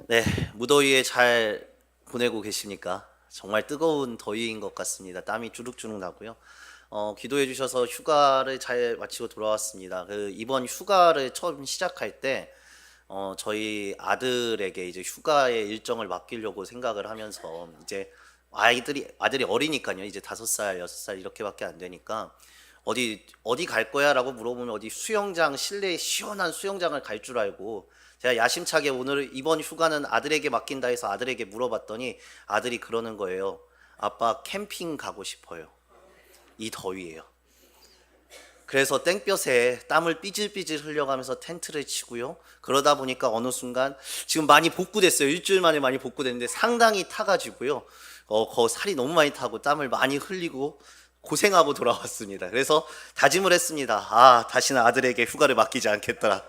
네, 무더위에 잘 보내고 계십니까? 정말 뜨거운 더위인 것 같습니다. 땀이 주룩주룩 나고요. 기도해 주셔서 휴가를 잘 마치고 돌아왔습니다. 이번 휴가를 처음 시작할 때, 저희 아들에게 이제 휴가의 일정을 맡기려고 생각을 하면서, 이제 아들이 어리니까요. 이제 5살, 6살 이렇게밖에 안 되니까, 어디 갈 거야라고 물어보면 어디 수영장, 실내 시원한 수영장을 갈 줄 알고, 제가 야심차게 오늘 이번 휴가는 아들에게 맡긴다 해서 아들에게 물어봤더니 아들이 그러는 거예요. 아빠 캠핑 가고 싶어요. 이 더위에요. 그래서 땡볕에 땀을 삐질삐질 흘려가면서 텐트를 치고요. 그러다 보니까 어느 순간 지금 많이 복구됐어요. 일주일 만에 많이 복구됐는데 상당히 타가지고요. 살이 너무 많이 타고 땀을 많이 흘리고 고생하고 돌아왔습니다. 그래서 다짐을 했습니다. 다시는 아들에게 휴가를 맡기지 않겠더라.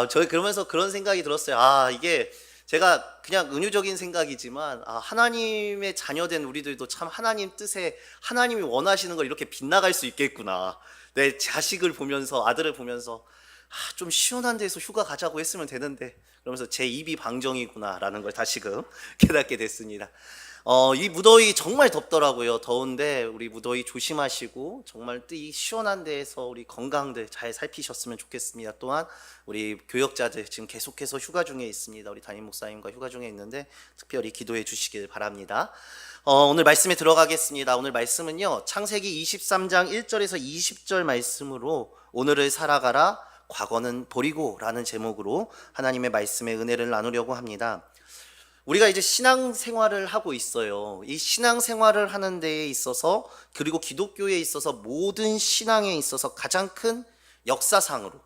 저희 그러면서 그런 생각이 들었어요. 이게 제가 그냥 은유적인 생각이지만, 하나님의 자녀된 우리들도 참 하나님 뜻에 하나님이 원하시는 걸 이렇게 빗나갈 수 있겠구나. 내 자식을 보면서, 아들을 보면서, 좀 시원한 데서 휴가 가자고 했으면 되는데, 그러면서 제 입이 방정이구나라는 걸 다시금 깨닫게 됐습니다. 이 무더위 정말 덥더라고요. 더운데 우리 무더위 조심하시고 정말 이 시원한 데에서 우리 건강들 잘 살피셨으면 좋겠습니다. 또한 우리 교역자들 지금 계속해서 휴가 중에 있습니다. 우리 담임 목사님과 휴가 중에 있는데 특별히 기도해 주시길 바랍니다. 오늘 말씀에 들어가겠습니다. 오늘 말씀은요, 창세기 23장 1절에서 20절 말씀으로 오늘을 살아가라, 과거는 버리고 라는 제목으로 하나님의 말씀의 은혜를 나누려고 합니다. 우리가 이제 신앙생활을 하고 있어요. 이 신앙생활을 하는 데에 있어서, 그리고 기독교에 있어서, 모든 신앙에 있어서 가장 큰 역사상으로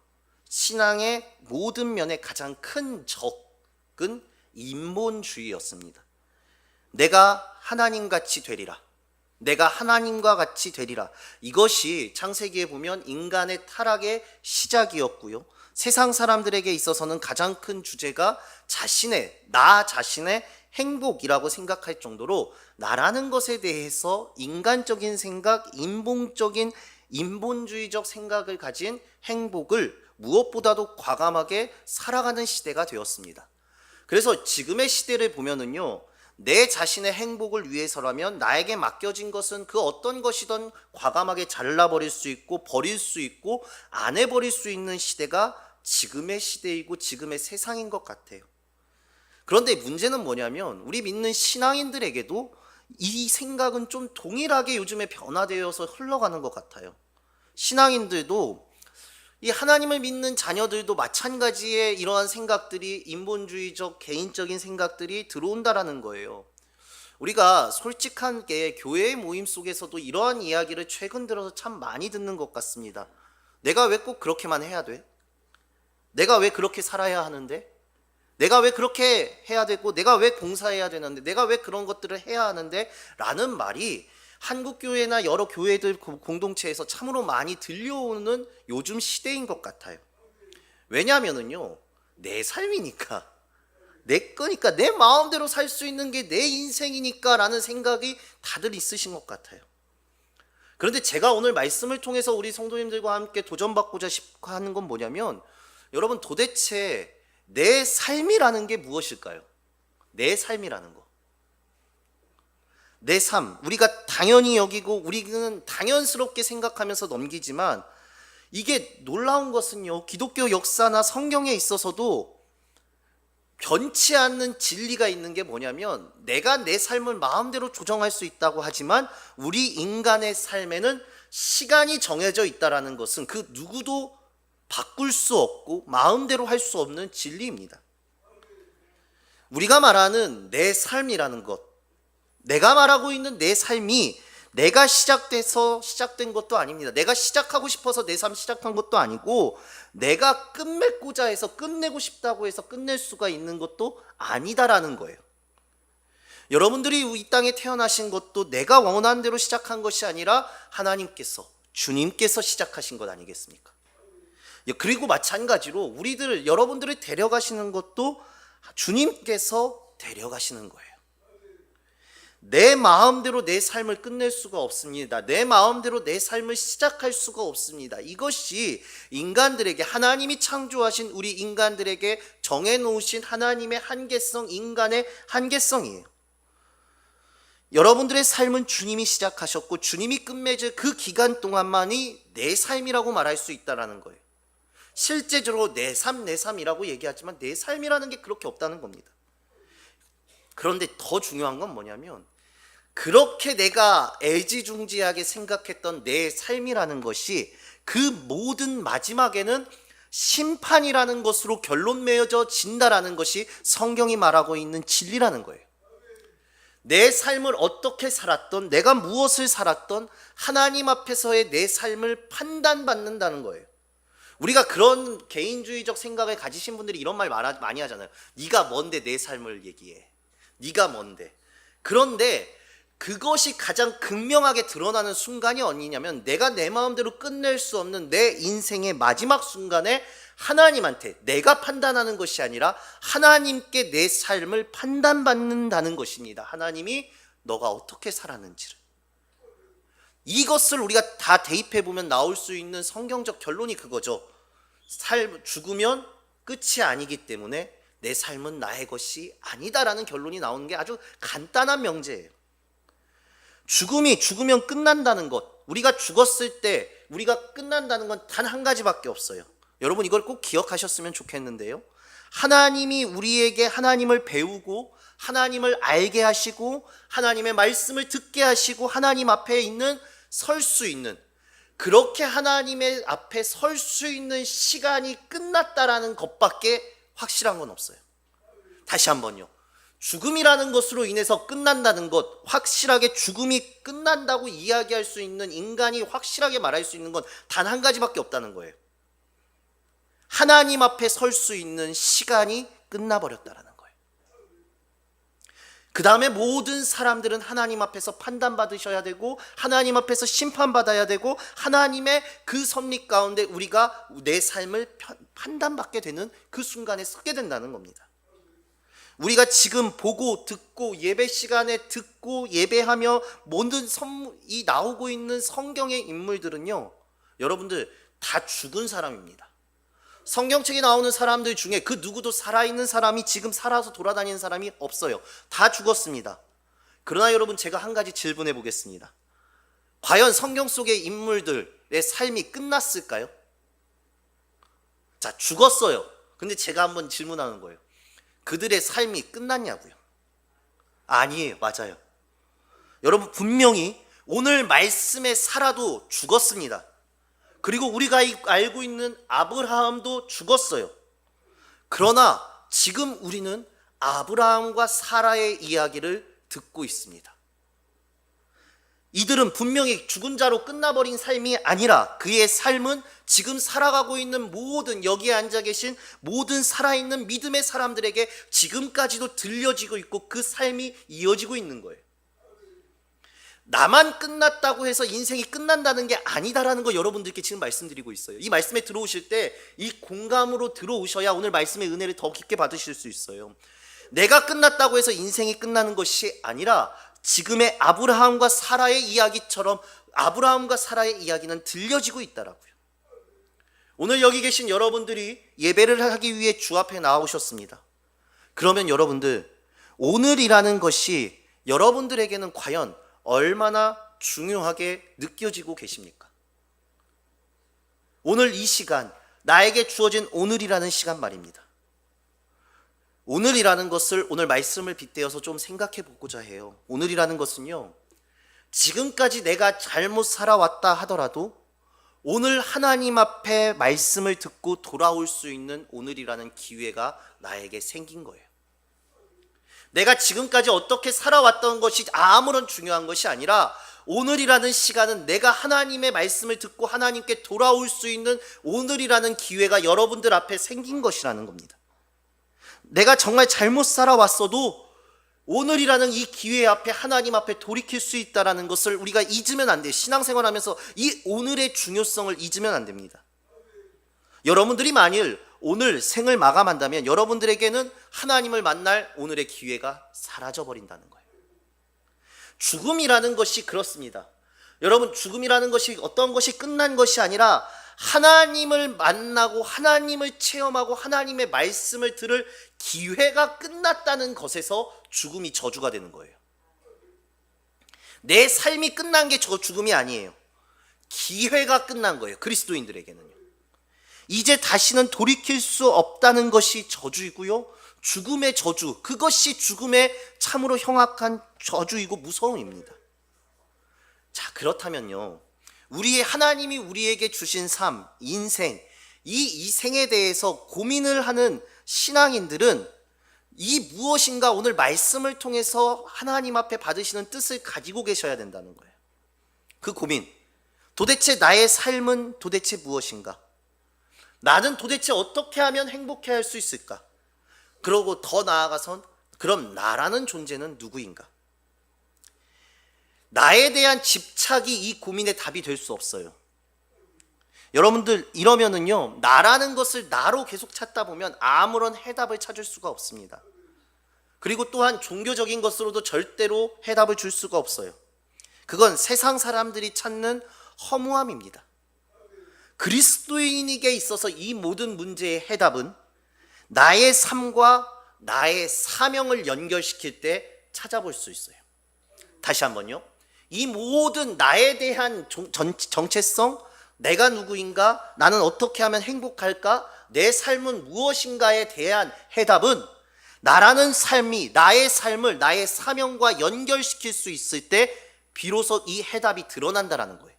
신앙의 모든 면에 가장 큰 적은 인본주의였습니다. 내가 하나님같이 되리라, 내가 하나님과 같이 되리라. 이것이 창세기에 보면 인간의 타락의 시작이었고요, 세상 사람들에게 있어서는 가장 큰 주제가 나 자신의 행복이라고 생각할 정도로 나라는 것에 대해서 인간적인 생각, 인본주의적 생각을 가진 행복을 무엇보다도 과감하게 살아가는 시대가 되었습니다. 그래서 지금의 시대를 보면은요, 내 자신의 행복을 위해서라면 나에게 맡겨진 것은 그 어떤 것이든 과감하게 잘라버릴 수 있고 버릴 수 있고 안 해버릴 수 있는 시대가 지금의 시대이고 지금의 세상인 것 같아요. 그런데 문제는 뭐냐면 우리 믿는 신앙인들에게도 이 생각은 좀 동일하게 요즘에 변화되어서 흘러가는 것 같아요. 신앙인들도, 이 하나님을 믿는 자녀들도 마찬가지의 이러한 생각들이, 인본주의적 개인적인 생각들이 들어온다라는 거예요. 우리가 솔직하게 교회의 모임 속에서도 이러한 이야기를 최근 들어서 참 많이 듣는 것 같습니다. 내가 왜 꼭 그렇게만 해야 돼? 내가 왜 그렇게 살아야 하는데? 내가 왜 그렇게 해야 되고, 내가 왜 봉사해야 되는데, 내가 왜 그런 것들을 해야 하는데? 라는 말이 한국교회나 여러 교회들 공동체에서 참으로 많이 들려오는 요즘 시대인 것 같아요. 왜냐하면요, 내 삶이니까, 내 거니까, 내 마음대로 살 수 있는 게 내 인생이니까 라는 생각이 다들 있으신 것 같아요. 그런데 제가 오늘 말씀을 통해서 우리 성도님들과 함께 도전받고자 하는 건 뭐냐면, 여러분, 도대체 내 삶이라는 게 무엇일까요? 내 삶이라는 거. 내 삶, 우리가 당연히 여기고 우리는 당연스럽게 생각하면서 넘기지만, 이게 놀라운 것은요, 기독교 역사나 성경에 있어서도 변치 않는 진리가 있는 게 뭐냐면, 내가 내 삶을 마음대로 조정할 수 있다고 하지만 우리 인간의 삶에는 시간이 정해져 있다는 것은 그 누구도 바꿀 수 없고 마음대로 할 수 없는 진리입니다. 우리가 말하는 내 삶이라는 것, 내가 말하고 있는 내 삶이 내가 시작된 것도 아닙니다. 내가 시작하고 싶어서 내 삶 시작한 것도 아니고, 내가 끝맺고자 해서, 끝내고 싶다고 해서 끝낼 수가 있는 것도 아니다라는 거예요. 여러분들이 이 땅에 태어나신 것도 내가 원하는 대로 시작한 것이 아니라 하나님께서, 주님께서 시작하신 것 아니겠습니까? 그리고 마찬가지로 여러분들을 데려가시는 것도 주님께서 데려가시는 거예요. 내 마음대로 내 삶을 끝낼 수가 없습니다. 내 마음대로 내 삶을 시작할 수가 없습니다. 이것이 인간들에게, 하나님이 창조하신 우리 인간들에게 정해놓으신 하나님의 한계성, 인간의 한계성이에요. 여러분들의 삶은 주님이 시작하셨고 주님이 끝맺을 그 기간 동안만이 내 삶이라고 말할 수 있다는 거예요. 실제적으로 내 삶이라고 얘기하지만 내 삶이라는 게 그렇게 없다는 겁니다. 그런데 더 중요한 건 뭐냐면, 그렇게 내가 애지중지하게 생각했던 내 삶이라는 것이 그 모든 마지막에는 심판이라는 것으로 결론 맺어진다라는 것이 성경이 말하고 있는 진리라는 거예요. 내 삶을 어떻게 살았던, 내가 무엇을 살았던 하나님 앞에서의 내 삶을 판단받는다는 거예요. 우리가 그런 개인주의적 생각을 가지신 분들이 이런 말 많이 하잖아요. 네가 뭔데 내 삶을 얘기해. 네가 뭔데. 그런데 그것이 가장 극명하게 드러나는 순간이 어디냐면, 내가 내 마음대로 끝낼 수 없는 내 인생의 마지막 순간에 하나님한테 내가 판단하는 것이 아니라 하나님께 내 삶을 판단받는다는 것입니다. 하나님이 너가 어떻게 살았는지를. 이것을 우리가 다 대입해보면 나올 수 있는 성경적 결론이 그거죠. 죽으면 끝이 아니기 때문에 내 삶은 나의 것이 아니다라는 결론이 나오는 게 아주 간단한 명제예요. 죽으면 끝난다는 것, 우리가 죽었을 때 우리가 끝난다는 건 단 한 가지밖에 없어요. 여러분 이걸 꼭 기억하셨으면 좋겠는데요, 하나님이 우리에게 하나님을 배우고 하나님을 알게 하시고 하나님의 말씀을 듣게 하시고 하나님 앞에 설 수 있는, 그렇게 하나님의 앞에 설 수 있는 시간이 끝났다라는 것밖에 확실한 건 없어요. 다시 한번요, 죽음이라는 것으로 인해서 끝난다는 것, 확실하게 죽음이 끝난다고 이야기할 수 있는, 인간이 확실하게 말할 수 있는 건 단 한 가지밖에 없다는 거예요. 하나님 앞에 설 수 있는 시간이 끝나버렸다라는 거예요. 그 다음에 모든 사람들은 하나님 앞에서 판단받으셔야 되고 하나님 앞에서 심판받아야 되고 하나님의 그 섭리 가운데 우리가 내 삶을 판단받게 되는 그 순간에 서게 된다는 겁니다. 우리가 지금 보고 듣고 예배 시간에 듣고 예배하며 모든 이 나오고 있는 성경의 인물들은요, 여러분들 다 죽은 사람입니다. 성경책에 나오는 사람들 중에 그 누구도 살아있는 사람이, 지금 살아서 돌아다니는 사람이 없어요. 다 죽었습니다. 그러나 여러분, 제가 한 가지 질문해 보겠습니다. 과연 성경 속의 인물들의 삶이 끝났을까요? 자, 죽었어요. 근데 제가 한번 질문하는 거예요. 그들의 삶이 끝났냐고요? 아니에요. 맞아요. 여러분, 분명히 오늘 말씀에 살아도 죽었습니다. 그리고 우리가 알고 있는 아브라함도 죽었어요. 그러나 지금 우리는 아브라함과 사라의 이야기를 듣고 있습니다. 이들은 분명히 죽은 자로 끝나버린 삶이 아니라 그의 삶은 지금 살아가고 있는 모든, 여기에 앉아 계신 모든 살아있는 믿음의 사람들에게 지금까지도 들려지고 있고 그 삶이 이어지고 있는 거예요. 나만 끝났다고 해서 인생이 끝난다는 게 아니다라는 거 여러분들께 지금 말씀드리고 있어요. 이 말씀에 들어오실 때 이 공감으로 들어오셔야 오늘 말씀의 은혜를 더 깊게 받으실 수 있어요. 내가 끝났다고 해서 인생이 끝나는 것이 아니라 지금의 아브라함과 사라의 이야기처럼 아브라함과 사라의 이야기는 들려지고 있다라고요. 오늘 여기 계신 여러분들이 예배를 하기 위해 주 앞에 나오셨습니다. 그러면 여러분들, 오늘이라는 것이 여러분들에게는 과연 얼마나 중요하게 느껴지고 계십니까? 오늘 이 시간, 나에게 주어진 오늘이라는 시간 말입니다. 오늘이라는 것을 오늘 말씀을 빗대어서 좀 생각해 보고자 해요. 오늘이라는 것은요, 지금까지 내가 잘못 살아왔다 하더라도 오늘 하나님 앞에 말씀을 듣고 돌아올 수 있는 오늘이라는 기회가 나에게 생긴 거예요. 내가 지금까지 어떻게 살아왔던 것이 아무런 중요한 것이 아니라 오늘이라는 시간은 내가 하나님의 말씀을 듣고 하나님께 돌아올 수 있는 오늘이라는 기회가 여러분들 앞에 생긴 것이라는 겁니다. 내가 정말 잘못 살아왔어도 오늘이라는 이 기회 앞에 하나님 앞에 돌이킬 수 있다는 것을 우리가 잊으면 안 돼요. 신앙생활하면서 이 오늘의 중요성을 잊으면 안 됩니다. 여러분들이 만일 오늘 생을 마감한다면 여러분들에게는 하나님을 만날 오늘의 기회가 사라져버린다는 거예요. 죽음이라는 것이 그렇습니다. 여러분, 죽음이라는 것이 어떤 것이 끝난 것이 아니라 하나님을 만나고 하나님을 체험하고 하나님의 말씀을 들을 기회가 끝났다는 것에서 죽음이 저주가 되는 거예요. 내 삶이 끝난 게 저 죽음이 아니에요. 기회가 끝난 거예요. 그리스도인들에게는요. 이제 다시는 돌이킬 수 없다는 것이 저주이고요. 죽음의 저주, 그것이 죽음의 참으로 흉악한 저주이고 무서움입니다. 자, 그렇다면요, 하나님이 우리에게 주신 삶, 인생, 이 생에 대해서 고민을 하는 신앙인들은 이 무엇인가 오늘 말씀을 통해서 하나님 앞에 받으시는 뜻을 가지고 계셔야 된다는 거예요. 그 고민, 도대체 나의 삶은 도대체 무엇인가? 나는 도대체 어떻게 하면 행복해 할 수 있을까? 그러고 더 나아가선 그럼 나라는 존재는 누구인가? 나에 대한 집착이 이 고민의 답이 될 수 없어요. 여러분들 이러면은요, 나라는 것을 나로 계속 찾다 보면 아무런 해답을 찾을 수가 없습니다. 그리고 또한 종교적인 것으로도 절대로 해답을 줄 수가 없어요. 그건 세상 사람들이 찾는 허무함입니다. 그리스도인에게 있어서 이 모든 문제의 해답은 나의 삶과 나의 사명을 연결시킬 때 찾아볼 수 있어요. 다시 한번요. 이 모든 나에 대한 정체성, 내가 누구인가, 나는 어떻게 하면 행복할까, 내 삶은 무엇인가에 대한 해답은 나라는 삶이 나의 삶을 나의 사명과 연결시킬 수 있을 때 비로소 이 해답이 드러난다는 거예요.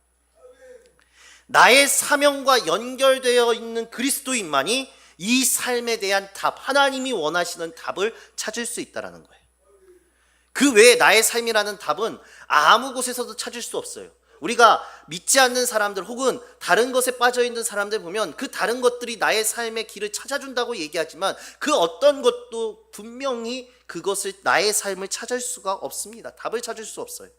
나의 사명과 연결되어 있는 그리스도인만이 이 삶에 대한 답, 하나님이 원하시는 답을 찾을 수 있다는 거예요. 그 외에 나의 삶이라는 답은 아무 곳에서도 찾을 수 없어요. 우리가 믿지 않는 사람들 혹은 다른 것에 빠져있는 사람들 보면 그 다른 것들이 나의 삶의 길을 찾아준다고 얘기하지만 그 어떤 것도 분명히 그것을 나의 삶을 찾을 수가 없습니다. 답을 찾을 수 없어요.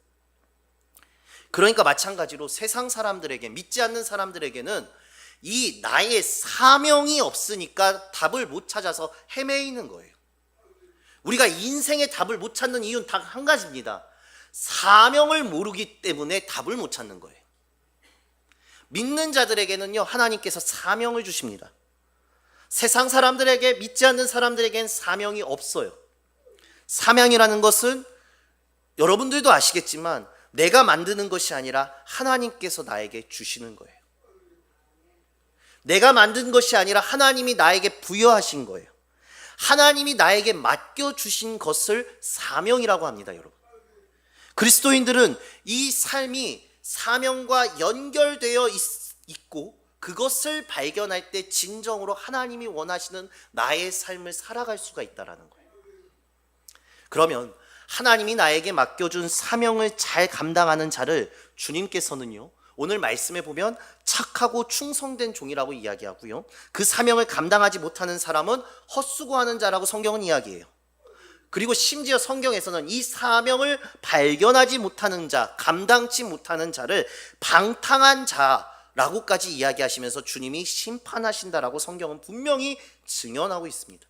그러니까 마찬가지로 세상 사람들에게, 믿지 않는 사람들에게는 이 나의 사명이 없으니까 답을 못 찾아서 헤매이는 거예요. 우리가 인생의 답을 못 찾는 이유는 딱 한 가지입니다. 사명을 모르기 때문에 답을 못 찾는 거예요. 믿는 자들에게는요, 하나님께서 사명을 주십니다. 세상 사람들에게, 믿지 않는 사람들에겐 사명이 없어요. 사명이라는 것은 여러분들도 아시겠지만 내가 만드는 것이 아니라 하나님께서 나에게 주시는 거예요. 내가 만든 것이 아니라 하나님이 나에게 부여하신 거예요. 하나님이 나에게 맡겨주신 것을 사명이라고 합니다, 여러분. 그리스도인들은 이 삶이 사명과 연결되어 있고 그것을 발견할 때 진정으로 하나님이 원하시는 나의 삶을 살아갈 수가 있다는 거예요. 그러면 하나님이 나에게 맡겨준 사명을 잘 감당하는 자를 주님께서는요, 오늘 말씀에 보면 착하고 충성된 종이라고 이야기하고요, 그 사명을 감당하지 못하는 사람은 헛수고하는 자라고 성경은 이야기해요. 그리고 심지어 성경에서는 이 사명을 발견하지 못하는 자, 감당치 못하는 자를 방탕한 자라고까지 이야기하시면서 주님이 심판하신다라고 성경은 분명히 증언하고 있습니다.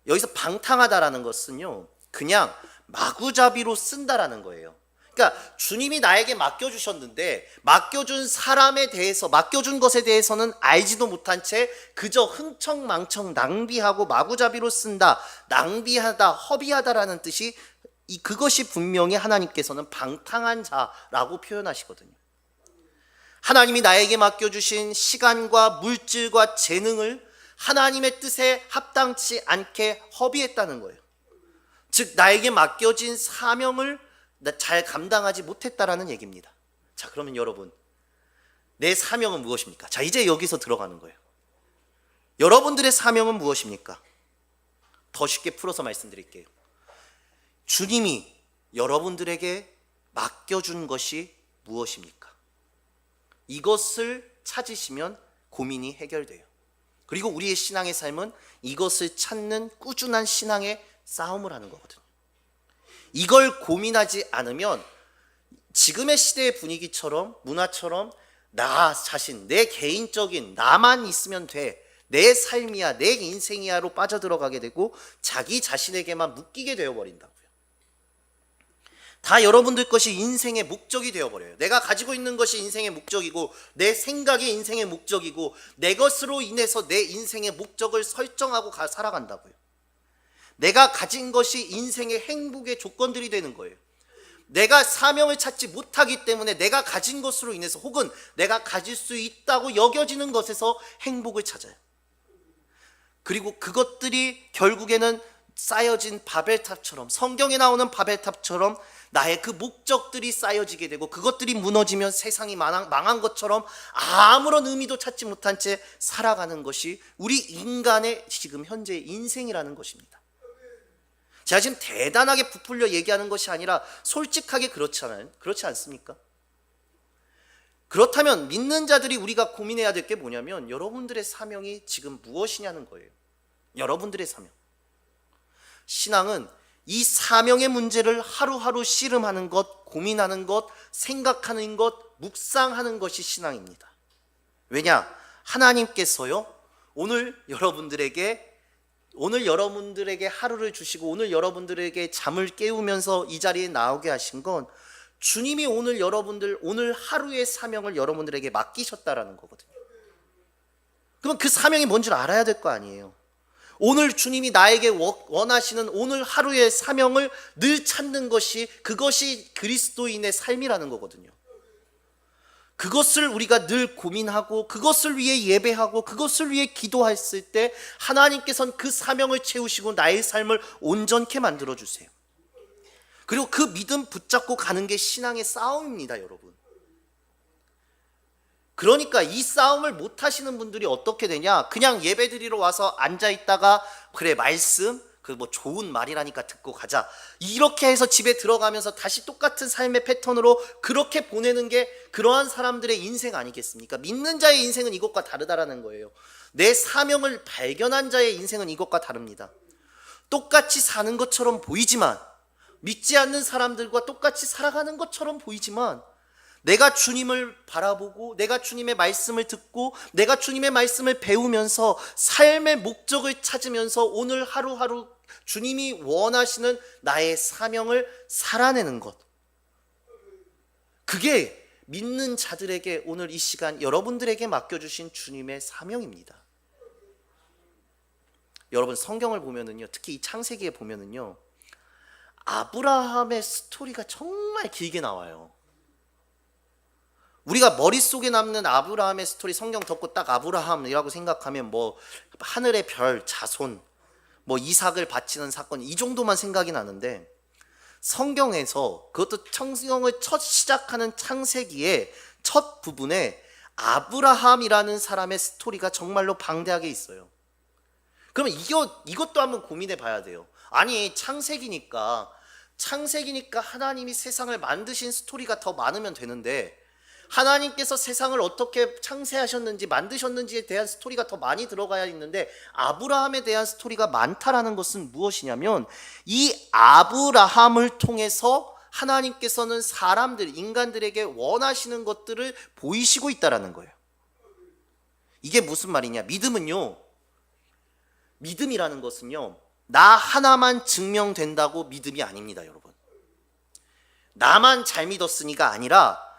여기서 방탕하다라는 것은요, 그냥 마구잡이로 쓴다라는 거예요. 그러니까 주님이 나에게 맡겨주셨는데 맡겨준 사람에 대해서, 맡겨준 것에 대해서는 알지도 못한 채 그저 흥청망청 낭비하고 마구잡이로 쓴다, 낭비하다, 허비하다라는 뜻이, 그것이 분명히 하나님께서는 방탕한 자라고 표현하시거든요. 하나님이 나에게 맡겨주신 시간과 물질과 재능을 하나님의 뜻에 합당치 않게 허비했다는 거예요. 즉 나에게 맡겨진 사명을 잘 감당하지 못했다라는 얘기입니다. 자, 그러면 여러분, 내 사명은 무엇입니까? 자, 이제 여기서 들어가는 거예요. 여러분들의 사명은 무엇입니까? 더 쉽게 풀어서 말씀드릴게요. 주님이 여러분들에게 맡겨준 것이 무엇입니까? 이것을 찾으시면 고민이 해결돼요. 그리고 우리의 신앙의 삶은 이것을 찾는 꾸준한 신앙의 싸움을 하는 거거든요. 이걸 고민하지 않으면 지금의 시대의 분위기처럼, 문화처럼 나 자신, 내 개인적인 나만 있으면 돼, 내 삶이야, 내 인생이야로 빠져들어가게 되고 자기 자신에게만 묶이게 되어버린다고요. 다 여러분들 것이 인생의 목적이 되어버려요. 내가 가지고 있는 것이 인생의 목적이고 내 생각이 인생의 목적이고 내 것으로 인해서 내 인생의 목적을 설정하고 살아간다고요. 내가 가진 것이 인생의 행복의 조건들이 되는 거예요. 내가 사명을 찾지 못하기 때문에 내가 가진 것으로 인해서 혹은 내가 가질 수 있다고 여겨지는 것에서 행복을 찾아요. 그리고 그것들이 결국에는 쌓여진 바벨탑처럼, 성경에 나오는 바벨탑처럼 나의 그 목적들이 쌓여지게 되고 그것들이 무너지면 세상이 망한 것처럼 아무런 의미도 찾지 못한 채 살아가는 것이 우리 인간의 지금 현재의 인생이라는 것입니다. 제가 지금 대단하게 부풀려 얘기하는 것이 아니라 솔직하게 그렇지 않습니까? 그렇다면 믿는 자들이 우리가 고민해야 될 게 뭐냐면 여러분들의 사명이 지금 무엇이냐는 거예요. 여러분들의 사명. 신앙은 이 사명의 문제를 하루하루 씨름하는 것, 고민하는 것, 생각하는 것, 묵상하는 것이 신앙입니다. 왜냐? 하나님께서요, 오늘 여러분들에게 하루를 주시고 오늘 여러분들에게 잠을 깨우면서 이 자리에 나오게 하신 건 주님이 오늘 하루의 사명을 여러분들에게 맡기셨다라는 거거든요. 그럼 그 사명이 뭔 줄 알아야 될 거 아니에요. 오늘 주님이 나에게 원하시는 오늘 하루의 사명을 늘 찾는 그것이 그리스도인의 삶이라는 거거든요. 그것을 우리가 늘 고민하고 그것을 위해 예배하고 그것을 위해 기도했을 때 하나님께서는 그 사명을 채우시고 나의 삶을 온전케 만들어 주세요. 그리고 그 믿음 붙잡고 가는 게 신앙의 싸움입니다, 여러분. 그러니까 이 싸움을 못 하시는 분들이 어떻게 되냐? 그냥 예배드리러 와서 앉아 있다가 그래 말씀 그 뭐 좋은 말이라니까 듣고 가자 이렇게 해서 집에 들어가면서 다시 똑같은 삶의 패턴으로 그렇게 보내는 게 그러한 사람들의 인생 아니겠습니까? 믿는 자의 인생은 이것과 다르다라는 거예요. 내 사명을 발견한 자의 인생은 이것과 다릅니다. 똑같이 사는 것처럼 보이지만, 믿지 않는 사람들과 똑같이 살아가는 것처럼 보이지만, 내가 주님을 바라보고 내가 주님의 말씀을 듣고 내가 주님의 말씀을 배우면서 삶의 목적을 찾으면서 오늘 하루하루 주님이 원하시는 나의 사명을 살아내는 것, 그게 믿는 자들에게 오늘 이 시간 여러분들에게 맡겨주신 주님의 사명입니다. 여러분 성경을 보면은요, 특히 이 창세기에 보면은요, 아브라함의 스토리가 정말 길게 나와요. 우리가 머릿속에 남는 아브라함의 스토리, 성경 덮고 딱 아브라함이라고 생각하면 뭐 하늘의 별, 자손, 뭐 이삭을 바치는 사건, 이 정도만 생각이 나는데, 성경에서 그것도 성경을 첫 시작하는 창세기의 첫 부분에 아브라함이라는 사람의 스토리가 정말로 방대하게 있어요. 그러면 이것도 한번 고민해 봐야 돼요. 아니 창세기니까 하나님이 세상을 만드신 스토리가 더 많으면 되는데, 하나님께서 세상을 어떻게 창세하셨는지 만드셨는지에 대한 스토리가 더 많이 들어가야 있는데 아브라함에 대한 스토리가 많다라는 것은 무엇이냐면, 이 아브라함을 통해서 하나님께서는 인간들에게 원하시는 것들을 보이시고 있다라는 거예요. 이게 무슨 말이냐? 믿음이라는 것은요, 나 하나만 증명된다고 믿음이 아닙니다, 여러분. 나만 잘 믿었으니가 아니라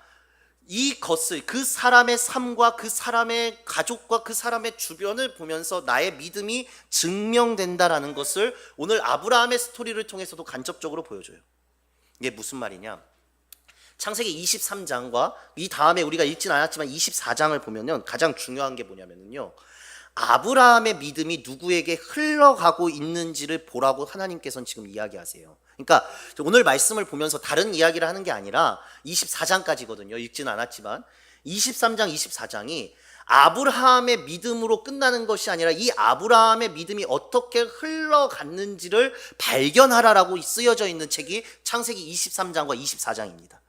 이것을, 그 사람의 삶과 그 사람의 가족과 그 사람의 주변을 보면서 나의 믿음이 증명된다라는 것을 오늘 아브라함의 스토리를 통해서도 간접적으로 보여줘요. 이게 무슨 말이냐? 창세기 23장과 이 다음에 우리가 읽진 않았지만 24장을 보면요, 가장 중요한 게 뭐냐면요, 아브라함의 믿음이 누구에게 흘러가고 있는지를 보라고 하나님께서는 지금 이야기하세요. 그러니까 오늘 말씀을 보면서 다른 이야기를 하는 게 아니라 24장까지거든요. 읽지는 않았지만 23장, 24장이 아브라함의 믿음으로 끝나는 것이 아니라 이 아브라함의 믿음이 어떻게 흘러갔는지를 발견하라라고 쓰여져 있는 책이 창세기 23장과 24장입니다.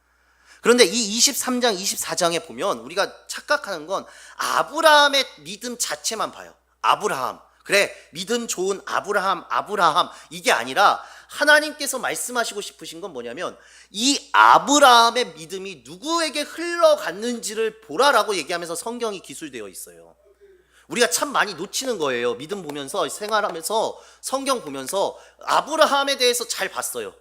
그런데 이 23장, 24장에 보면 우리가 착각하는 건 아브라함의 믿음 자체만 봐요. 아브라함, 그래 믿음 좋은 아브라함 이게 아니라 하나님께서 말씀하시고 싶으신 건 뭐냐면, 이 아브라함의 믿음이 누구에게 흘러갔는지를 보라라고 얘기하면서 성경이 기술되어 있어요. 우리가 참 많이 놓치는 거예요. 믿음 보면서 생활하면서 성경 보면서 아브라함에 대해서 잘 봤어요.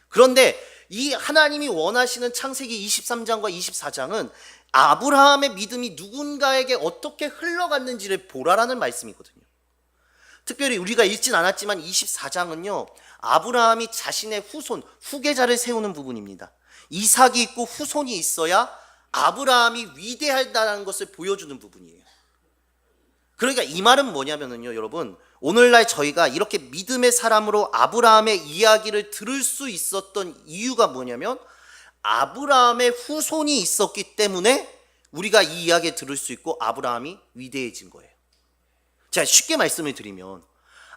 그런데 이 하나님이 원하시는 창세기 23장과 24장은 아브라함의 믿음이 누군가에게 어떻게 흘러갔는지를 보라라는 말씀이거든요. 특별히 우리가 읽진 않았지만 24장은요, 아브라함이 자신의 후손, 후계자를 세우는 부분입니다. 이삭이 있고 후손이 있어야 아브라함이 위대하다는 것을 보여주는 부분이에요. 그러니까 이 말은 뭐냐면요, 여러분, 오늘날 저희가 이렇게 믿음의 사람으로 아브라함의 이야기를 들을 수 있었던 이유가 뭐냐면, 아브라함의 후손이 있었기 때문에 우리가 이 이야기를 들을 수 있고 아브라함이 위대해진 거예요. 자, 쉽게 말씀을 드리면,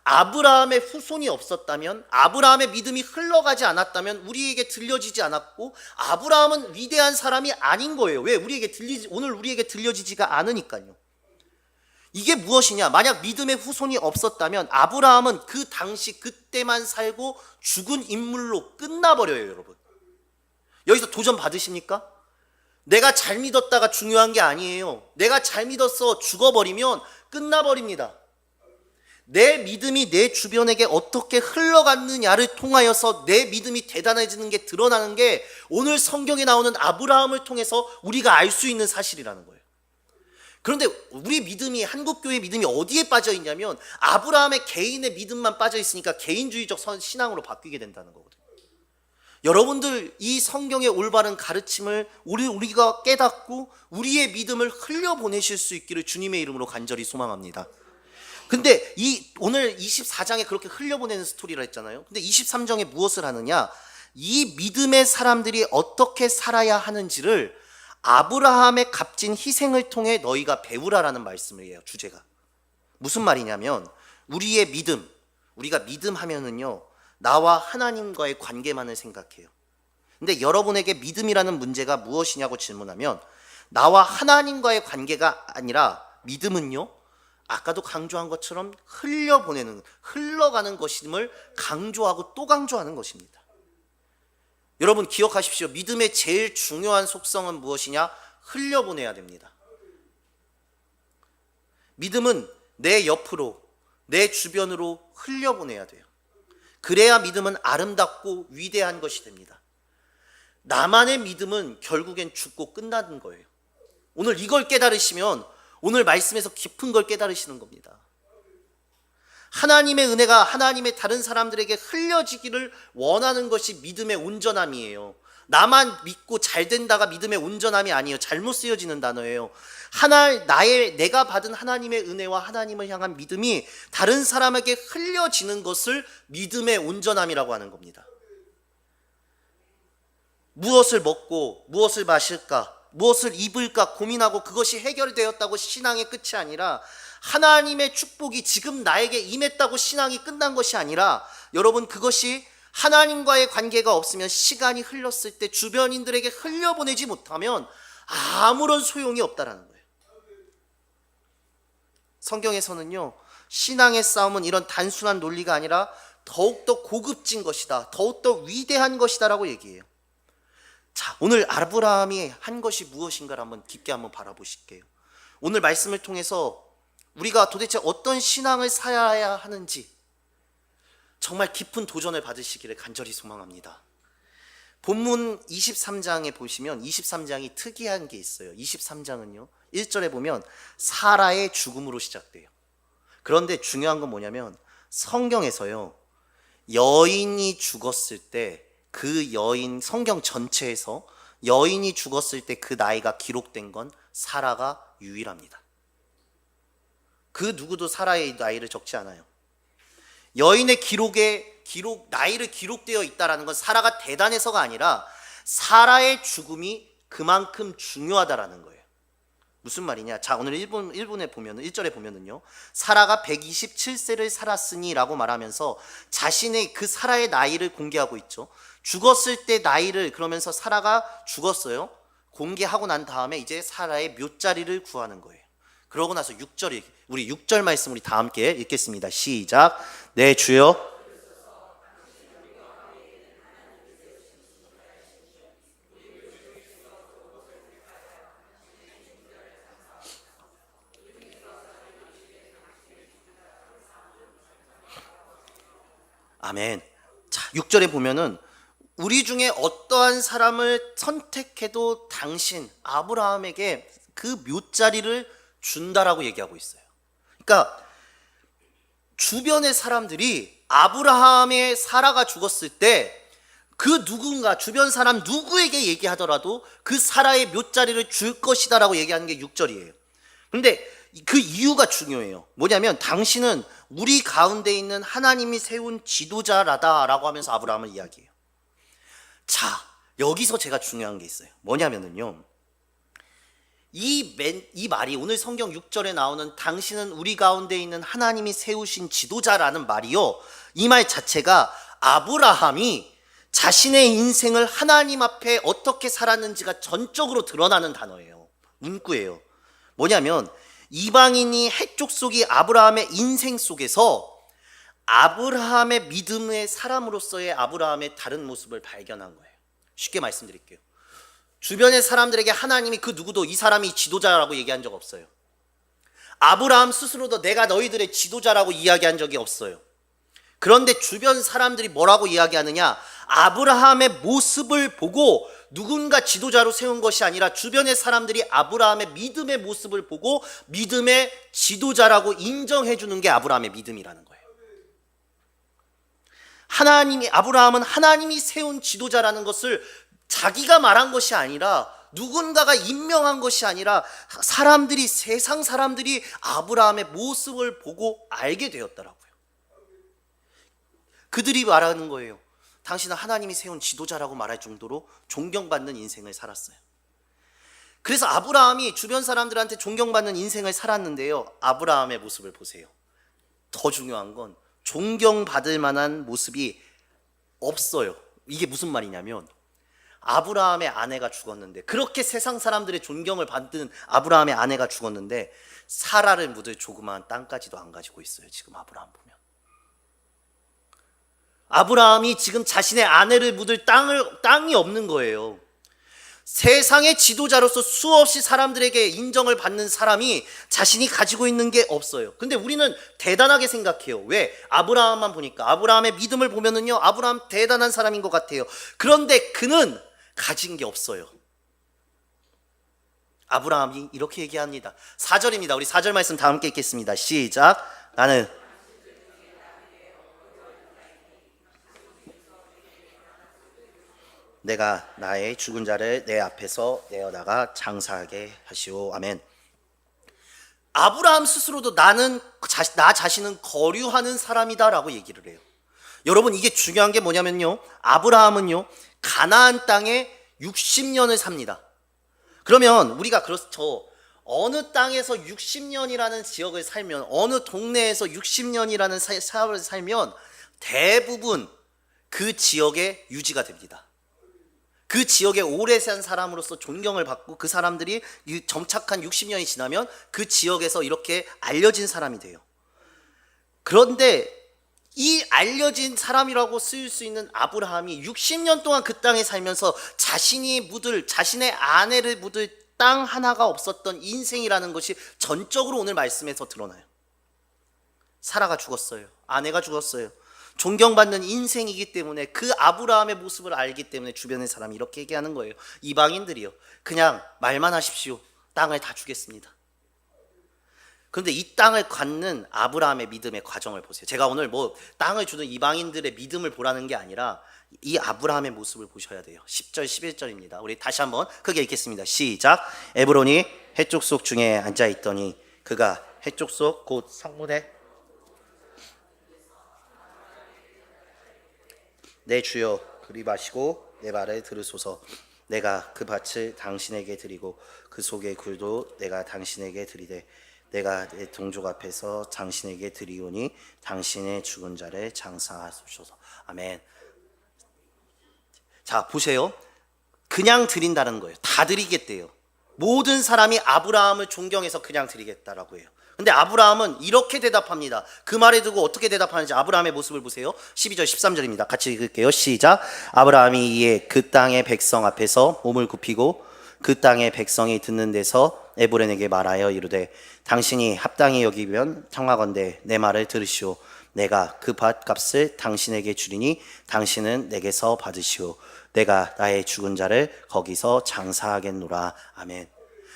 아브라함의 후손이 없었다면, 아브라함의 믿음이 흘러가지 않았다면 우리에게 들려지지 않았고, 아브라함은 위대한 사람이 아닌 거예요. 왜? 오늘 우리에게 들려지지가 않으니까요. 이게 무엇이냐? 만약 믿음의 후손이 없었다면 아브라함은 그 당시 그때만 살고 죽은 인물로 끝나버려요, 여러분. 여기서 도전 받으십니까? 내가 잘 믿었다가 중요한 게 아니에요. 내가 잘 믿었어 죽어버리면 끝나버립니다. 내 믿음이 내 주변에게 어떻게 흘러갔느냐를 통하여서 내 믿음이 대단해지는 게 드러나는 게 오늘 성경에 나오는 아브라함을 통해서 우리가 알 수 있는 사실이라는 거예요. 그런데 우리 믿음이, 한국교회 믿음이 어디에 빠져 있냐면 아브라함의 개인의 믿음만 빠져 있으니까 개인주의적 신앙으로 바뀌게 된다는 거거든요. 여러분들 이 성경의 올바른 가르침을 우리가 깨닫고 우리의 믿음을 흘려보내실 수 있기를 주님의 이름으로 간절히 소망합니다. 근데 오늘 24장에 그렇게 흘려보내는 스토리라 했잖아요. 근데 23장에 무엇을 하느냐? 이 믿음의 사람들이 어떻게 살아야 하는지를 아브라함의 값진 희생을 통해 너희가 배우라라는 말씀이에요. 주제가 무슨 말이냐면, 우리의 믿음, 우리가 믿음 하면은요, 나와 하나님과의 관계만을 생각해요. 근데 여러분에게 믿음이라는 문제가 무엇이냐고 질문하면, 나와 하나님과의 관계가 아니라 믿음은요, 아까도 강조한 것처럼 흘러가는 것임을 강조하고 또 강조하는 것입니다. 여러분 기억하십시오. 믿음의 제일 중요한 속성은 무엇이냐? 흘려보내야 됩니다. 믿음은 내 옆으로, 내 주변으로 흘려보내야 돼요. 그래야 믿음은 아름답고 위대한 것이 됩니다. 나만의 믿음은 결국엔 죽고 끝나는 거예요. 오늘 이걸 깨달으시면 오늘 말씀에서 깊은 걸 깨달으시는 겁니다. 하나님의 은혜가 하나님의 다른 사람들에게 흘려지기를 원하는 것이 믿음의 온전함이에요. 나만 믿고 잘 된다가 믿음의 온전함이 아니에요. 잘못 쓰여지는 단어예요. 내가 받은 하나님의 은혜와 하나님을 향한 믿음이 다른 사람에게 흘려지는 것을 믿음의 온전함이라고 하는 겁니다. 무엇을 먹고 무엇을 마실까, 무엇을 입을까 고민하고 그것이 해결되었다고 신앙의 끝이 아니라, 하나님의 축복이 지금 나에게 임했다고 신앙이 끝난 것이 아니라, 여러분 그것이 하나님과의 관계가 없으면, 시간이 흘렀을 때 주변인들에게 흘려보내지 못하면 아무런 소용이 없다라는 거예요. 성경에서는요, 신앙의 싸움은 이런 단순한 논리가 아니라 더욱더 고급진 것이다, 더욱더 위대한 것이다 라고 얘기해요. 자, 오늘 아브라함이 한 것이 무엇인가를 한번 깊게 한번 바라보실게요. 오늘 말씀을 통해서 우리가 도대체 어떤 신앙을 살아야 하는지 정말 깊은 도전을 받으시기를 간절히 소망합니다. 본문 23장에 보시면 23장이 특이한 게 있어요. 23장은요 1절에 보면 사라의 죽음으로 시작돼요. 그런데 중요한 건 뭐냐면, 성경에서요 여인이 죽었을 때 그 여인, 성경 전체에서 여인이 죽었을 때 그 나이가 기록된 건 사라가 유일합니다. 그 누구도 사라의 나이를 적지 않아요. 여인의 나이를 기록되어 있다는 건 사라가 대단해서가 아니라 사라의 죽음이 그만큼 중요하다라는 거예요. 무슨 말이냐? 자, 오늘 1절에 보면은요, 사라가 127세를 살았으니 라고 말하면서 자신의 그 사라의 나이를 공개하고 있죠. 죽었을 때 나이를, 그러면서 사라가 죽었어요. 공개하고 난 다음에 이제 사라의 묘자리를 구하는 거예요. 그러고 나서 6절이, 우리 6절 말씀 우리 다 함께 읽겠습니다. 시작. 네, 주여. 아멘. 자, 6절에 보면은 우리 중에 어떠한 사람을 선택해도 당신 아브라함에게 그 묘자리를 준다라고 얘기하고 있어요. 그러니까 주변의 사람들이 아브라함의 사라가 죽었을 때 그 누군가 주변 사람 누구에게 얘기하더라도 그 사라의 묘자리를 줄 것이다라고 얘기하는 게 6절이에요. 근데 그 이유가 중요해요. 뭐냐면 당신은 우리 가운데 있는 하나님이 세운 지도자라다라고 하면서 아브라함을 이야기해요. 자, 여기서 제가 중요한 게 있어요. 뭐냐면은요, 이 말이 오늘 성경 6절에 나오는 당신은 우리 가운데 있는 하나님이 세우신 지도자라는 말이요, 이 말 자체가 아브라함이 자신의 인생을 하나님 앞에 어떻게 살았는지가 전적으로 드러나는 단어예요. 문구예요. 뭐냐면 이방인이 헷 족속이 아브라함의 인생 속에서 아브라함의 믿음의 사람으로서의 아브라함의 다른 모습을 발견한 거예요. 쉽게 말씀드릴게요. 주변의 사람들에게 하나님이 그 누구도 이 사람이 지도자라고 얘기한 적 없어요. 아브라함 스스로도 내가 너희들의 지도자라고 이야기한 적이 없어요. 그런데 주변 사람들이 뭐라고 이야기하느냐, 아브라함의 모습을 보고 누군가 지도자로 세운 것이 아니라 주변의 사람들이 아브라함의 믿음의 모습을 보고 믿음의 지도자라고 인정해 주는 게 아브라함의 믿음이라는 거예요. 아브라함은 하나님이 세운 지도자라는 것을 자기가 말한 것이 아니라 누군가가 임명한 것이 아니라 세상 사람들이 아브라함의 모습을 보고 알게 되었더라고요. 그들이 말하는 거예요. 당신은 하나님이 세운 지도자라고 말할 정도로 존경받는 인생을 살았어요. 그래서 아브라함이 주변 사람들한테 존경받는 인생을 살았는데요, 아브라함의 모습을 보세요. 더 중요한 건 존경받을 만한 모습이 없어요. 이게 무슨 말이냐면 아브라함의 아내가 죽었는데, 그렇게 세상 사람들의 존경을 받는 아브라함의 아내가 죽었는데 사라를 묻을 조그마한 땅까지도 안 가지고 있어요. 지금 아브라함 보면 아브라함이 지금 자신의 아내를 묻을 땅이 없는 거예요. 세상의 지도자로서 수없이 사람들에게 인정을 받는 사람이 자신이 가지고 있는 게 없어요. 근데 우리는 대단하게 생각해요. 왜? 아브라함만 보니까, 아브라함의 믿음을 보면은요, 아브라함 대단한 사람인 것 같아요. 그런데 그는 가진 게 없어요. 아브라함이 이렇게 얘기합니다. 4절입니다. 우리 4절 말씀 다 함께 읽겠습니다. 시작. 나는 내가 나의 죽은 자를 내 앞에서 내어다가 장사하게 하시오. 아멘. 아브라함 스스로도 나 자신은 거류하는 사람이다라고 얘기를 해요. 여러분, 이게 중요한 게 뭐냐면요, 아브라함은요 가나안 땅에 60년을 삽니다. 그러면 우리가 그렇죠, 어느 땅에서 60년이라는 지역을 살면, 어느 동네에서 60년이라는 사업을 살면 대부분 그 지역에 유지가 됩니다. 그 지역에 오래 산 사람으로서 존경을 받고 그 사람들이 정착한 60년이 지나면 그 지역에서 이렇게 알려진 사람이 돼요. 그런데 이 알려진 사람이라고 쓰일 수 있는 아브라함이 60년 동안 그 땅에 살면서 자신의 아내를 묻을 땅 하나가 없었던 인생이라는 것이 전적으로 오늘 말씀에서 드러나요. 사라가 죽었어요. 아내가 죽었어요. 존경받는 인생이기 때문에, 그 아브라함의 모습을 알기 때문에 주변의 사람이 이렇게 얘기하는 거예요. 이방인들이요, 그냥 말만 하십시오. 땅을 다 주겠습니다. 그런데 이 땅을 갖는 아브라함의 믿음의 과정을 보세요. 제가 오늘 땅을 주는 이방인들의 믿음을 보라는 게 아니라 이 아브라함의 모습을 보셔야 돼요. 10절 11절입니다. 우리 다시 한번 크게 읽겠습니다. 시작. 에브론이 해쪽 속 중에 앉아있더니 그가 해쪽 속 곧 성문에 내 주여 그리 마시고 내 말을 들으소서. 내가 그 밭을 당신에게 드리고 그 속의 굴도 내가 당신에게 드리되 내가 내 동족 앞에서 당신에게 드리오니 당신의 죽은 자를 장사하소서. 아멘. 자, 보세요. 그냥 드린다는 거예요. 다 드리겠대요. 모든 사람이 아브라함을 존경해서 그냥 드리겠다라고 해요. 근데 아브라함은 이렇게 대답합니다. 그 말에 두고 어떻게 대답하는지 아브라함의 모습을 보세요. 12절 13절입니다. 같이 읽을게요. 시작. 아브라함이 이에 그 땅의 백성 앞에서 몸을 굽히고 그 땅의 백성이 듣는 데서 에브론에게 말하여 이르되 당신이 합당히 여기면 청하건대 내 말을 들으시오. 내가 그 밭값을 당신에게 주리니 당신은 내게서 받으시오. 내가 나의 죽은 자를 거기서 장사하겠노라. 아멘.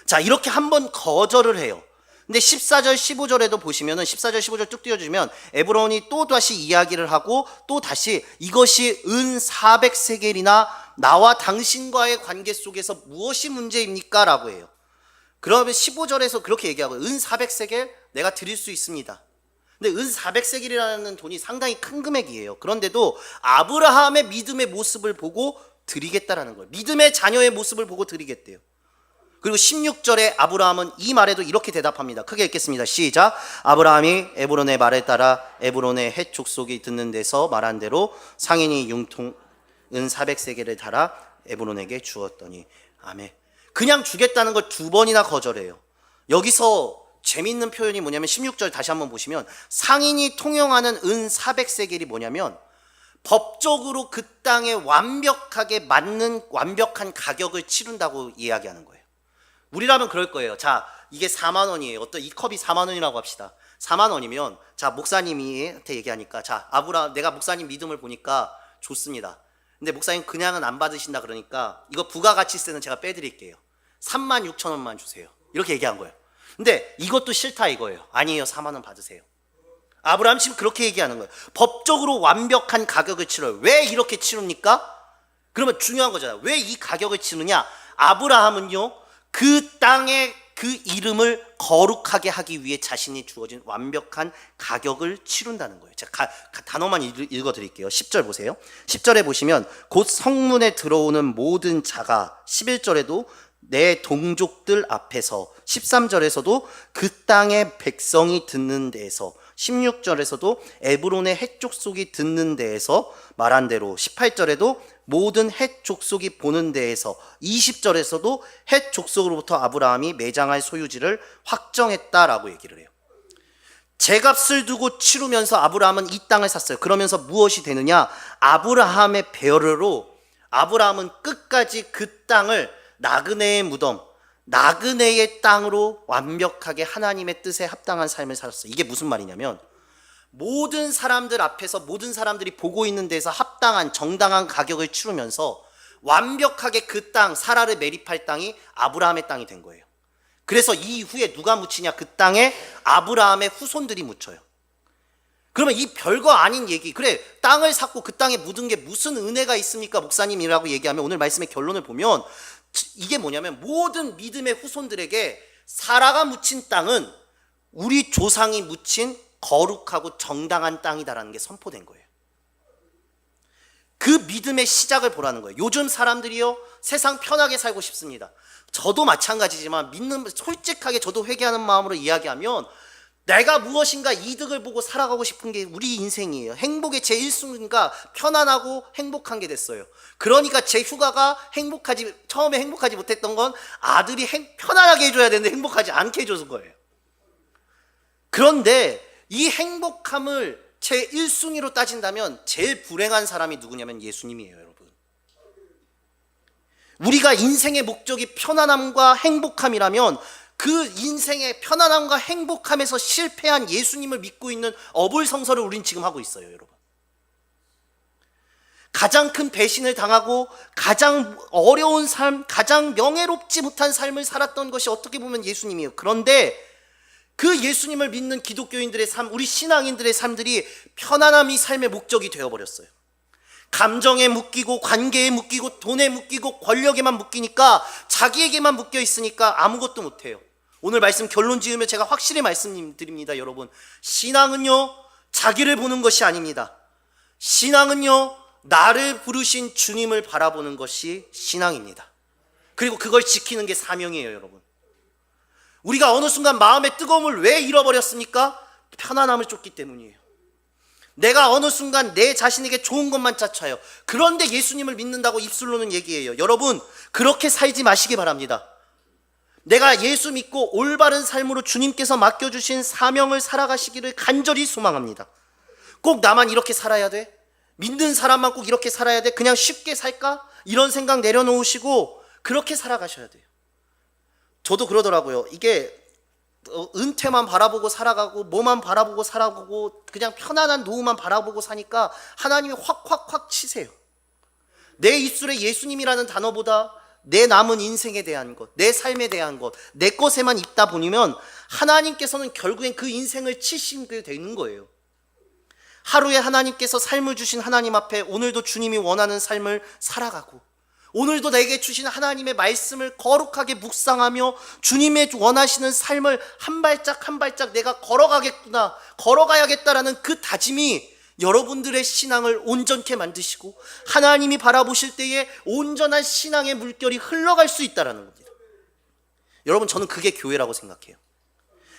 자, 이렇게 한번 거절을 해요. 근데 14절 15절에도 보시면은 14절 15절 쭉 띄워주면 에브론이 또 다시 이야기를 하고 또 다시 이것이 은 400세겔이나 나와 당신과의 관계 속에서 무엇이 문제입니까? 라고 해요. 그러면 15절에서 그렇게 얘기하고 은 400세겔 내가 드릴 수 있습니다. 근데 은 400세겔이라는 돈이 상당히 큰 금액이에요. 그런데도 아브라함의 믿음의 모습을 보고 드리겠다라는 거예요. 믿음의 자녀의 모습을 보고 드리겠대요. 그리고 16절에 아브라함은 이 말에도 이렇게 대답합니다. 크게 읽겠습니다. 시작. 아브라함이 에브론의 말에 따라 에브론의 헷 족속이 듣는 데서 말한 대로 상인이 융통 은 400세겔을 달아 에브론에게 주었더니. 아멘. 그냥 주겠다는 걸 두 번이나 거절해요. 여기서 재밌는 표현이 뭐냐면 16절 다시 한번 보시면 상인이 통용하는 은 400세겔이 뭐냐면 법적으로 그 땅에 완벽하게 맞는 완벽한 가격을 치른다고 이야기하는 거예요. 우리라면 그럴 거예요. 자, 이게 4만 원이에요. 어떤 이 컵이 4만 원이라고 합시다. 4만 원이면 자, 목사님한테 얘기하니까 자, 아브라함 내가 목사님 믿음을 보니까 좋습니다. 근데 목사님 그냥은 안 받으신다 그러니까 이거 부가가치세는 제가 빼드릴게요. 3만 6천 원만 주세요. 이렇게 얘기한 거예요. 근데 이것도 싫다 이거예요. 아니에요. 4만 원 받으세요. 아브라함 지금 그렇게 얘기하는 거예요. 법적으로 완벽한 가격을 치러요. 왜 이렇게 치릅니까? 그러면 중요한 거잖아요. 왜 이 가격을 치느냐? 아브라함은요, 그 땅의 그 이름을 거룩하게 하기 위해 자신이 주어진 완벽한 가격을 치른다는 거예요. 제가 단어만 읽어드릴게요. 10절 보세요. 10절에 보시면 곧 성문에 들어오는 모든 자가 11절에도 내 동족들 앞에서 13절에서도 그 땅의 백성이 듣는 데에서 16절에서도 에브론의 헷 족속이 듣는 데에서 말한 대로 18절에도 모든 헷 족속이 보는 데에서 20절에서도 헷 족속으로부터 아브라함이 매장할 소유지를 확정했다라고 얘기를 해요. 제값을 두고 치르면서 아브라함은 이 땅을 샀어요. 그러면서 무엇이 되느냐? 아브라함의 배려로 아브라함은 끝까지 그 땅을 나그네의 무덤, 나그네의 땅으로 완벽하게 하나님의 뜻에 합당한 삶을 살았어요. 이게 무슨 말이냐면 모든 사람들 앞에서 모든 사람들이 보고 있는 데서 합당한 정당한 가격을 치르면서 완벽하게 그 땅, 사라를 매립할 땅이 아브라함의 땅이 된 거예요. 그래서 이후에 누가 묻히냐? 그 땅에 아브라함의 후손들이 묻혀요. 그러면 이 별거 아닌 얘기, 그래 땅을 샀고 그 땅에 묻은 게 무슨 은혜가 있습니까 목사님이라고 얘기하면 오늘 말씀의 결론을 보면 이게 뭐냐면 모든 믿음의 후손들에게 사라가 묻힌 땅은 우리 조상이 묻힌 거룩하고 정당한 땅이다라는 게 선포된 거예요. 그 믿음의 시작을 보라는 거예요. 요즘 사람들이요, 세상 편하게 살고 싶습니다. 저도 마찬가지지만 솔직하게 저도 회개하는 마음으로 이야기하면 내가 무엇인가 이득을 보고 살아가고 싶은 게 우리 인생이에요. 행복의 제 1순위가 편안하고 행복한 게 됐어요. 그러니까 제 휴가가 처음에 행복하지 못했던 건 아들이 편안하게 해줘야 되는데 행복하지 않게 해줘서 거예요. 그런데 이 행복함을 제 1순위로 따진다면 제일 불행한 사람이 누구냐면 예수님이에요, 여러분. 우리가 인생의 목적이 편안함과 행복함이라면 그 인생의 편안함과 행복함에서 실패한 예수님을 믿고 있는 어불성설을 우린 지금 하고 있어요, 여러분. 가장 큰 배신을 당하고 가장 어려운 삶, 가장 명예롭지 못한 삶을 살았던 것이 어떻게 보면 예수님이에요. 그런데 그 예수님을 믿는 기독교인들의 삶, 우리 신앙인들의 삶들이 편안함이 삶의 목적이 되어버렸어요. 감정에 묶이고 관계에 묶이고 돈에 묶이고 권력에만 묶이니까 자기에게만 묶여 있으니까 아무것도 못해요. 오늘 말씀 결론 지으면 제가 확실히 말씀드립니다, 여러분. 신앙은요, 자기를 보는 것이 아닙니다. 신앙은요, 나를 부르신 주님을 바라보는 것이 신앙입니다. 그리고 그걸 지키는 게 사명이에요, 여러분. 우리가 어느 순간 마음의 뜨거움을 왜 잃어버렸습니까? 편안함을 쫓기 때문이에요. 내가 어느 순간 내 자신에게 좋은 것만 쫓아요. 그런데 예수님을 믿는다고 입술로는 얘기해요. 여러분, 그렇게 살지 마시기 바랍니다. 내가 예수 믿고 올바른 삶으로 주님께서 맡겨주신 사명을 살아가시기를 간절히 소망합니다. 꼭 나만 이렇게 살아야 돼? 믿는 사람만 꼭 이렇게 살아야 돼? 그냥 쉽게 살까? 이런 생각 내려놓으시고 그렇게 살아가셔야 돼요. 저도 그러더라고요. 이게 은퇴만 바라보고 살아가고 뭐만 바라보고 살아가고 그냥 편안한 노후만 바라보고 사니까 하나님이 확 치세요. 내 입술에 예수님이라는 단어보다 내 남은 인생에 대한 것, 내 삶에 대한 것, 내 것에만 있다 보면 하나님께서는 결국엔 그 인생을 치시게 되는 거예요. 하루에 하나님께서 삶을 주신 하나님 앞에 오늘도 주님이 원하는 삶을 살아가고, 오늘도 내게 주신 하나님의 말씀을 거룩하게 묵상하며 주님의 원하시는 삶을 한 발짝 한 발짝 내가 걸어가겠구나, 걸어가야겠다라는 그 다짐이 여러분들의 신앙을 온전케 만드시고 하나님이 바라보실 때에 온전한 신앙의 물결이 흘러갈 수 있다는 겁니다. 여러분, 저는 그게 교회라고 생각해요.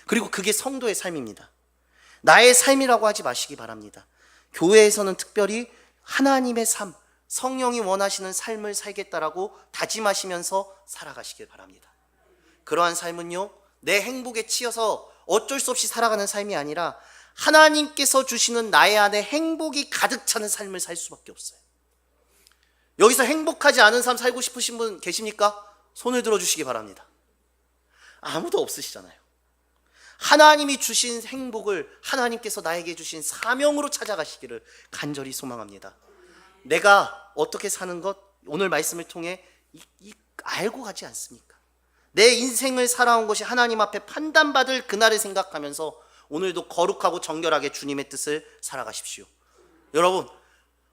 그리고 그게 성도의 삶입니다. 나의 삶이라고 하지 마시기 바랍니다. 교회에서는 특별히 하나님의 삶, 성령이 원하시는 삶을 살겠다라고 다짐하시면서 살아가시길 바랍니다. 그러한 삶은요, 내 행복에 치여서 어쩔 수 없이 살아가는 삶이 아니라 하나님께서 주시는 나의 안에 행복이 가득 차는 삶을 살 수밖에 없어요. 여기서 행복하지 않은 삶 살고 싶으신 분 계십니까? 손을 들어주시기 바랍니다. 아무도 없으시잖아요. 하나님이 주신 행복을 하나님께서 나에게 주신 사명으로 찾아가시기를 간절히 소망합니다. 내가 어떻게 사는 것, 오늘 말씀을 통해 알고 가지 않습니까? 내 인생을 살아온 것이 하나님 앞에 판단받을 그날을 생각하면서 오늘도 거룩하고 정결하게 주님의 뜻을 살아가십시오. 여러분,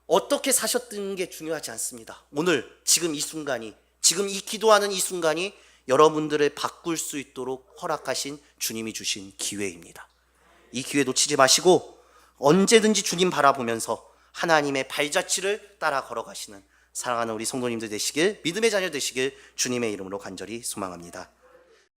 어떻게 사셨던 게 중요하지 않습니다. 오늘 지금 이 순간이, 지금 이 기도하는 이 순간이 여러분들을 바꿀 수 있도록 허락하신 주님이 주신 기회입니다. 이 기회 놓치지 마시고 언제든지 주님 바라보면서 하나님의 발자취를 따라 걸어가시는 사랑하는 우리 성도님들 되시길, 믿음의 자녀 되시길 주님의 이름으로 간절히 소망합니다.